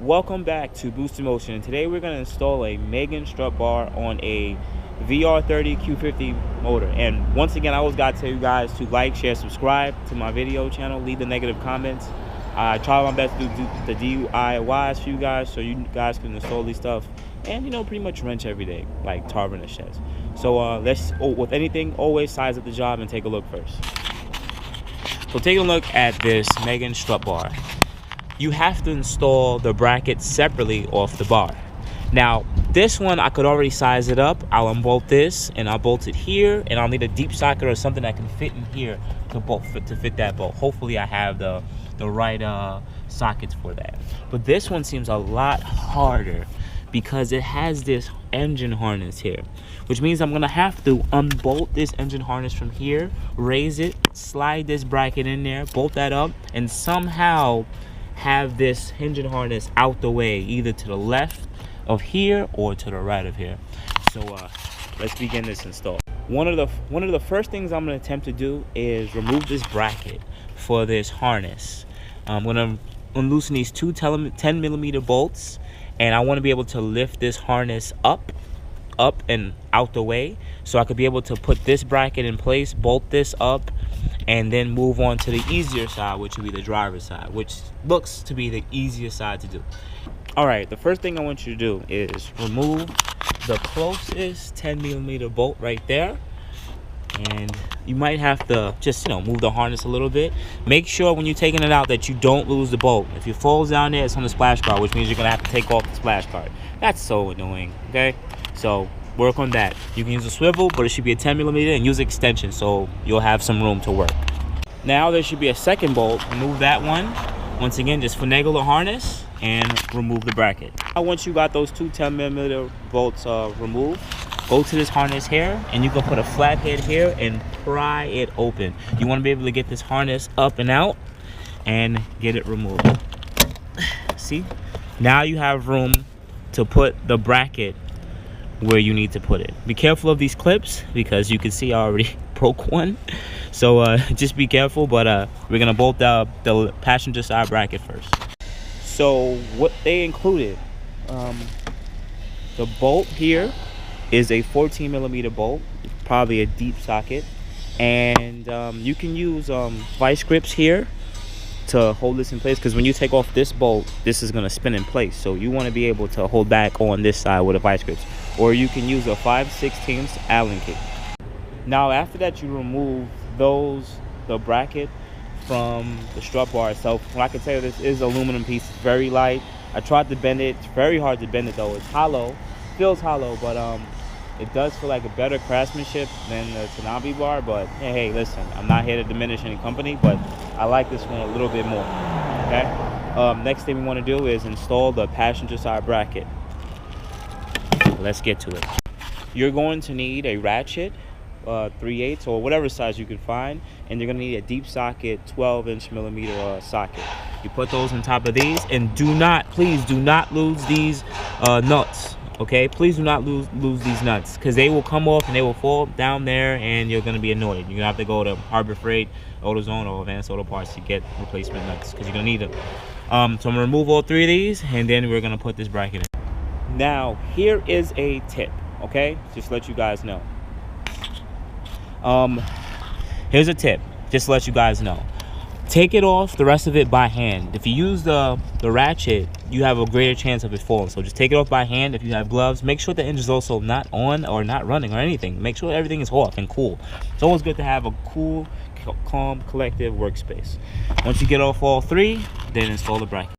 Welcome back to boostinmotion, and today we're going to install a MEGEN strut bar on a VR30 Q50 motor. And once again, I always got to tell you guys to like, share, subscribe to my video channel, leave the negative comments. I try my best to do the DIYs for you guys so you guys can install these stuff and, you know, pretty much wrench every day like Tarvin and sheds. So with anything, always size up the job and take a look first. So take a look at this MEGEN strut bar. You have to install the bracket separately off the bar. Now, this one, I could already size it up. I'll unbolt this, and I'll bolt it here, and I'll need a deep socket or something that can fit in here to fit that bolt. Hopefully, I have the right sockets for that. But this one seems a lot harder because it has this engine harness here, which means I'm gonna have to unbolt this engine harness from here, raise it, slide this bracket in there, bolt that up, and somehow have this engine harness out the way, either to the left of here or to the right of here. So let's begin this install. One of the first things I'm going to attempt to do is remove this bracket for this harness. I'm going to unloosen these two 10mm bolts, and I want to be able to lift this harness up and out the way, so I could be able to put this bracket in place, bolt this up, and then move on to the easier side, which would be the driver's side, which looks to be the easiest side to do. All right, the first thing I want you to do is remove the closest 10mm bolt right there. And you might have to just, move the harness a little bit. Make sure when you're taking it out that you don't lose the bolt. If it falls down there, it's on the splash guard, which means you're gonna have to take off the splash guard. That's so annoying, okay? So work on that. You can use a swivel, but it should be a 10mm, and use extension so you'll have some room to work. Now there should be a second bolt. Remove that one. Once again, just finagle the harness and remove the bracket. Now once you got those two 10mm bolts removed, go to this harness here, and you can put a flathead here and pry it open. You want to be able to get this harness up and out and get it removed. See? Now you have room to put the bracket where you need to put it. Be careful of these clips because you can see I already broke one. So just be careful, but we're gonna bolt the passenger side bracket first. So what they included, the bolt here is a 14mm bolt, probably a deep socket, and you can use vice grips here to hold this in place, because when you take off this bolt, this is going to spin in place, so you want to be able to hold back on this side with a vice grips, or you can use a 5/16 Allen key. Now after that, you remove the bracket from the strut bar itself. Well, I can tell you this is aluminum piece. It's very light. I tried to bend it. It's very hard to bend it though. It's hollow, feels hollow, but it does feel like a better craftsmanship than the TUNING bar. But hey, listen, I'm not here to diminish any company, but I like this one a little bit more. Okay. Next thing we want to do is install the passenger side bracket. Let's get to it. You're going to need a ratchet, 3/8 or whatever size you can find, and you're going to need a deep socket, 12mm socket. You put those on top of these, and please do not lose these nuts. Okay, please do not lose these nuts, because they will come off and they will fall down there, and you're going to be annoyed. You're going to have to go to Harbor Freight, AutoZone, or Advanced Auto Parts to get replacement nuts, because you're going to need them. So I'm going to remove all three of these, and then we're going to put this bracket in. Now, here is a tip, okay? Just to let you guys know. Here's a tip, just to let you guys know. Take it off, the rest of it by hand. If you use the ratchet, you have a greater chance of it falling. So just take it off by hand. If you have gloves, make sure the engine's also not on or not running or anything. Make sure everything is off and cool. It's always good to have a cool, calm, collective workspace. Once you get off all three, then install the bracket.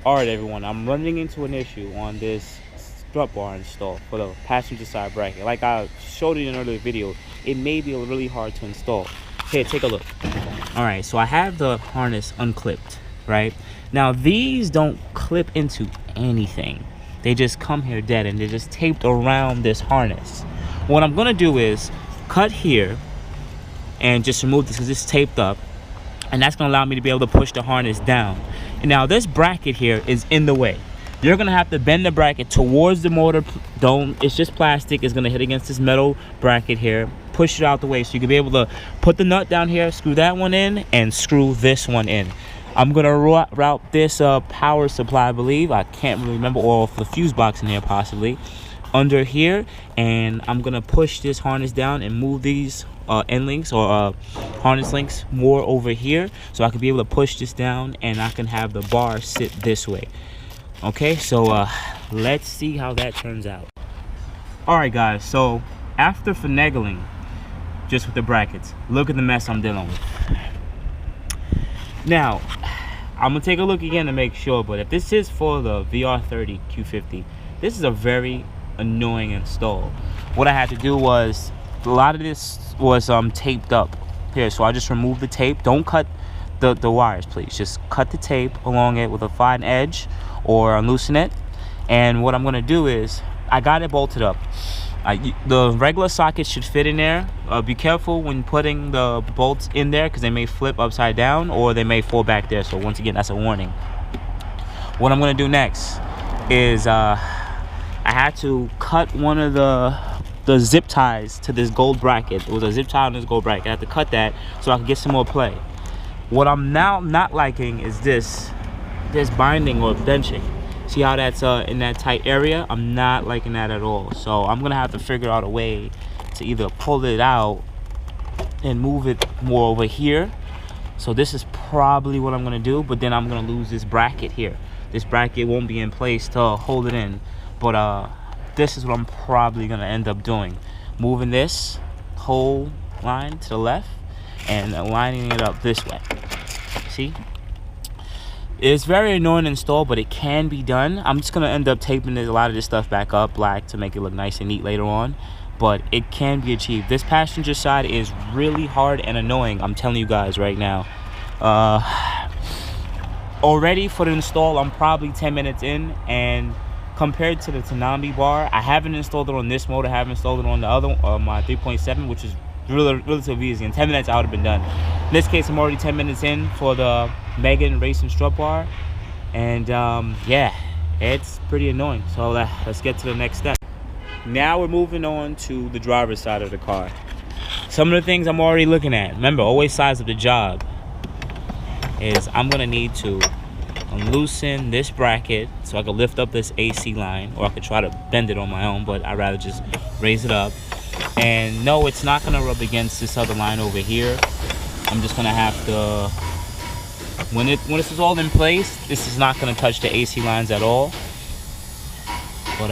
All right, everyone, I'm running into an issue on this strut bar install for the passenger side bracket. Like I showed you in an earlier video, it may be really hard to install. Here, take a look. All right, so I have the harness unclipped, right? Now these don't clip into anything. They just come here dead, and they're just taped around this harness. What I'm gonna do is cut here and just remove this, because it's taped up, and that's gonna allow me to be able to push the harness down. And now this bracket here is in the way. You're gonna have to bend the bracket towards the motor dome. It's just plastic. It's gonna hit against this metal bracket here. Push it out the way so you can be able to put the nut down here, screw that one in, and screw this one in. I'm gonna route this power supply, I believe, I can't really remember, or the fuse box in here possibly, under here, and I'm gonna push this harness down and move these end links or harness links more over here, so I can be able to push this down and I can have the bar sit this way. Okay, so let's see how that turns out. All right guys, so after finagling just with the brackets, look at the mess I'm dealing with. Now I'm gonna take a look again to make sure, but if this is for the VR30 Q50, this is a very annoying install. What I had to do was, a lot of this was taped up here, so I just removed the tape. Don't cut the wires, please. Just cut the tape along it with a fine edge or loosen it. And what I'm gonna do is, I got it bolted up. The regular socket should fit in there. Be careful when putting the bolts in there, because they may flip upside down or they may fall back there. So once again, that's a warning. What I'm gonna do next is I had to cut one of the zip ties to this gold bracket. It was a zip tie on this gold bracket. I had to cut that so I could get some more play. What I'm now not liking is this binding or benching. See how that's in that tight area? I'm not liking that at all. So I'm gonna have to figure out a way to either pull it out and move it more over here. So this is probably what I'm gonna do, but then I'm gonna lose this bracket here. This bracket won't be in place to hold it in, but this is what I'm probably gonna end up doing. Moving this whole line to the left and lining it up this way. See? It's very annoying to install, but it can be done. I'm just gonna end up taping a lot of this stuff back up black to make it look nice and neat later on, but it can be achieved. This passenger side is really hard and annoying, I'm telling you guys right now. Already for the install, I'm probably 10 minutes in, and compared to the Tanami bar, I haven't installed it on this motor, I haven't installed it on the other, my 3.7, which is relatively easy. In 10 minutes I would have been done. In this case, I'm already 10 minutes in for the MEGEN racing strut bar, and yeah, it's pretty annoying. So let's get to the next step. Now we're moving on to the driver's side of the car. Some of the things I'm already looking at, remember, always size up the job, is I'm gonna need to loosen this bracket so I can lift up this AC line, or I could try to bend it on my own, but I'd rather just raise it up. And no, it's not gonna rub against this other line over here. I'm just gonna have to, when this is all in place, this is not gonna touch the AC lines at all. But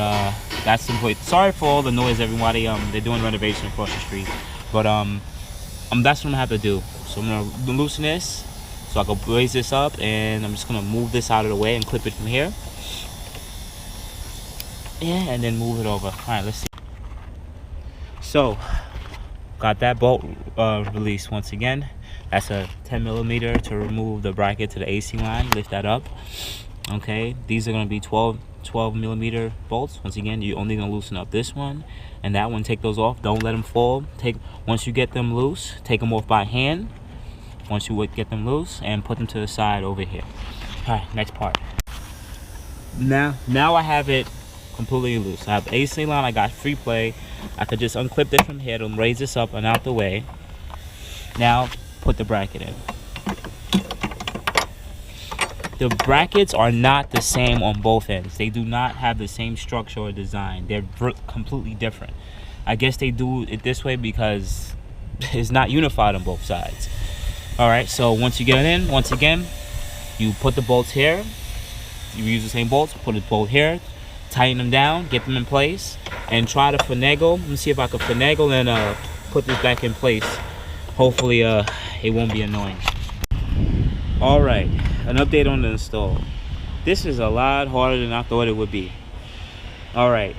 that's the point. Sorry for all the noise, everybody. They're doing renovation across the street, but that's what I'm gonna have to do. So I'm gonna loosen this so I can raise this up, and I'm just gonna move this out of the way and clip it from here. Yeah, and then move it over. All right, let's see. So, got that bolt released once again. That's a 10 millimeter to remove the bracket to the AC line. Lift that up. Okay, these are gonna be 12 millimeter bolts. Once again, you're only gonna loosen up this one and that one. Take those off. Don't let them fall. Once you get them loose, take them off by hand. Once you get them loose, and put them to the side over here. All right, next part. Now I have it completely loose. I have AC line. I got free play. I could just unclip this from here to raise this up and out the way. Now put the bracket in. The brackets are not the same on both ends. They do not have the same structure or design. They're completely different. I guess they do it this way because it's not unified on both sides. All right, so once you get it in, once again, you put the bolts here. You use the same bolts, put a bolt here, tighten them down, get them in place, and try to finagle. Let me see if I can finagle and put this back in place. Hopefully it won't be annoying. All right, an update on the install. This is a lot harder than I thought it would be. All right,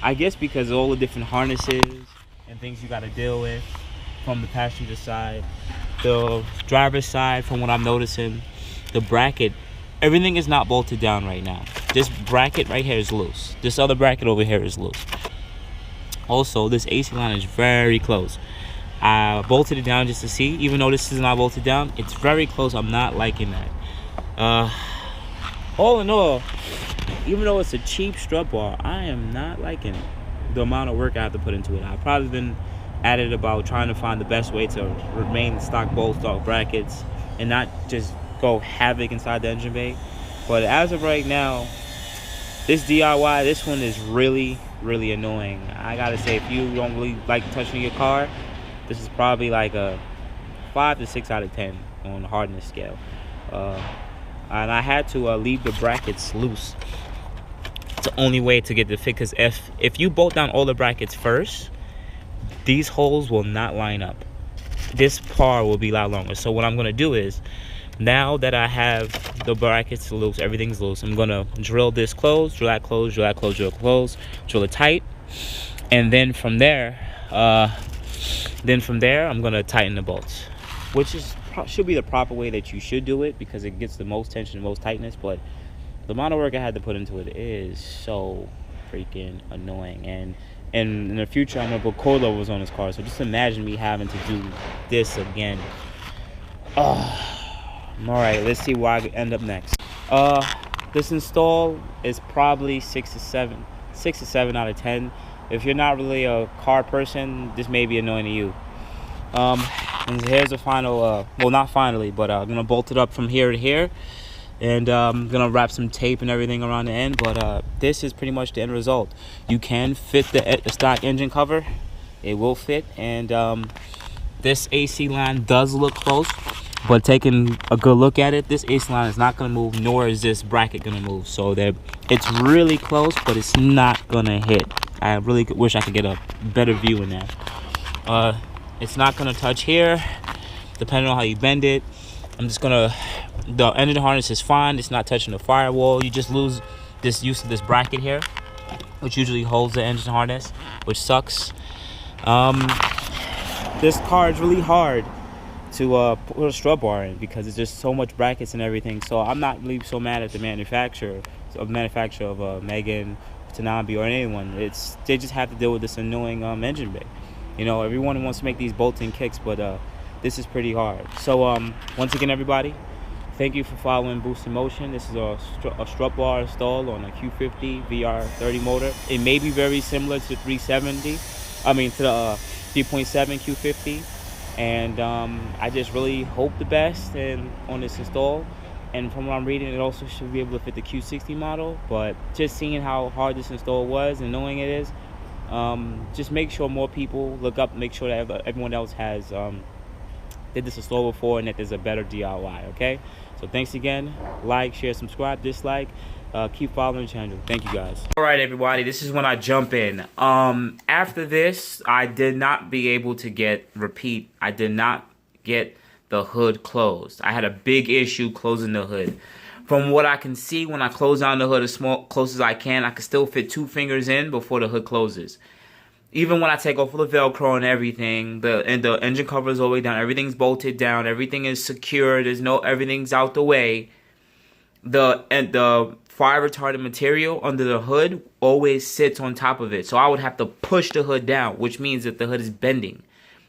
I guess because of all the different harnesses and things you got to deal with from the passenger side, the driver's side, from what I'm noticing, the bracket, everything is not bolted down right now. This bracket right here is loose. This other bracket over here is loose. Also, this AC line is very close. I bolted it down just to see. Even though this is not bolted down, it's very close. I'm not liking that. All in all, even though it's a cheap strut bar, I am not liking the amount of work I have to put into it. I've probably been at it about trying to find the best way to remain stock bolts, stock brackets, and not just go havoc inside the engine bay. But as of right now, this DIY, this one is really, really annoying. I gotta say, if you don't really like touching your car, this is probably like a 5 to 6 out of 10 on the hardness scale. And I had to leave the brackets loose. It's the only way to get the fit, because if you bolt down all the brackets first, these holes will not line up. This part will be a lot longer. So what I'm gonna do is, now that I have the brackets loose, everything's loose, I'm gonna drill this closed, drill that closed, drill that closed, drill it closed, drill it tight, and then from there, I'm gonna tighten the bolts, which should be the proper way that you should do it, because it gets the most tension, the most tightness. But the amount of work I had to put into it is so freaking annoying. And in the future, I'm gonna put coilovers on this car, so just imagine me having to do this again. Alright, let's see where I end up next. This install is probably 6 to 7 out of 10. If you're not really a car person, this may be annoying to you. And here's the final, well, not finally, but I'm gonna bolt it up from here to here, and I'm gonna wrap some tape and everything around the end. But this is pretty much the end result. You can fit the stock engine cover, it will fit, and this AC line does look close, but taking a good look at it, this AC line is not gonna move, nor is this bracket gonna move. So it's really close, but it's not gonna hit. I really wish I could get a better view in that. It's not gonna touch here, depending on how you bend it. The engine harness is fine. It's not touching the firewall. You just lose this use of this bracket here, which usually holds the engine harness, which sucks. This car is really hard to put a strut bar in, because it's just so much brackets and everything. So I'm not really so mad at the manufacturer of MEGEN, TUNING, or anyone. They just have to deal with this annoying engine bay. You know, everyone wants to make these bolts-in kicks, but this is pretty hard. So once again, everybody, thank you for following Boostinmotion. This is a strut bar install on a Q50 VR30 motor. It may be very similar to the 370, to the 3.7 Q50. And I just really hope the best on this install. And from what I'm reading, it also should be able to fit the Q60 model. But just seeing how hard this install was and knowing it is, just make sure more people look up, make sure that everyone else has did this install before, and that there's a better DIY. Okay, so thanks again. Like, share, subscribe, dislike, keep following the channel. Thank you guys. All right, everybody, this is when I jump in. After this, I did not be able to I did not get the hood closed. I had a big issue closing the hood. From what I can see, when I close down the hood as close as I can still fit 2 fingers in before the hood closes. Even when I take off all the Velcro and everything, the engine cover is all the way down, everything's bolted down, everything is secure, everything's out the way. The fire retardant material under the hood always sits on top of it. So I would have to push the hood down, which means that the hood is bending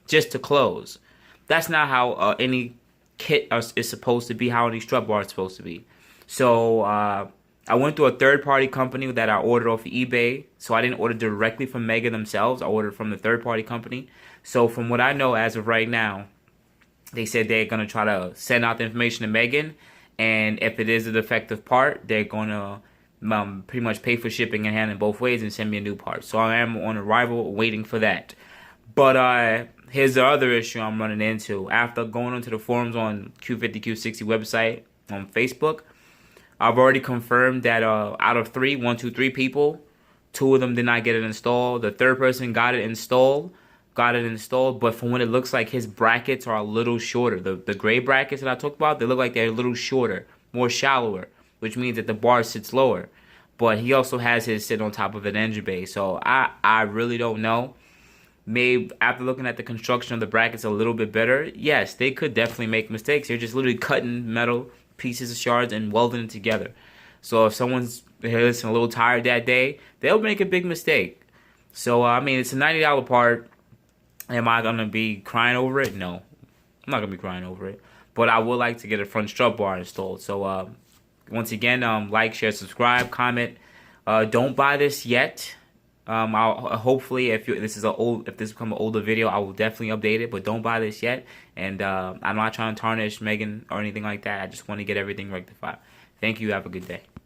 just to close. That's not how any kit is supposed to be, how any strut bar is supposed to be. So I went to a third-party company that I ordered off of eBay. So I didn't order directly from MEGEN themselves. I ordered from the third-party company. So from what I know as of right now, they said they're going to try to send out the information to MEGEN. And if it is a defective part, they're going to pretty much pay for shipping and handling both ways and send me a new part. So I am on arrival waiting for that. But here's the other issue I'm running into. After going onto the forums on Q50, Q60 website on Facebook, I've already confirmed that out of 3 people, 2 of them did not get it installed. The third person got it installed, but from what it looks like, his brackets are a little shorter. The gray brackets that I talked about, they look like they're a little shorter, more shallower, which means that the bar sits lower. But he also has his sit on top of an engine bay. So I really don't know. Maybe after looking at the construction of the brackets a little bit better, yes, they could definitely make mistakes. They're just literally cutting metal pieces of shards and welding it together. So if someone's a little tired that day, they'll make a big mistake. So it's a $90 part. Am I gonna be crying over it? No, I'm not gonna be crying over it. But I would like to get a front strut bar installed. So once again, like, share, subscribe, comment. Don't buy this yet. I'll hopefully, if this become an older video, I will definitely update it. But don't buy this yet. And I'm not trying to tarnish MEGEN or anything like that. I just want to get everything rectified. Thank you. Have a good day.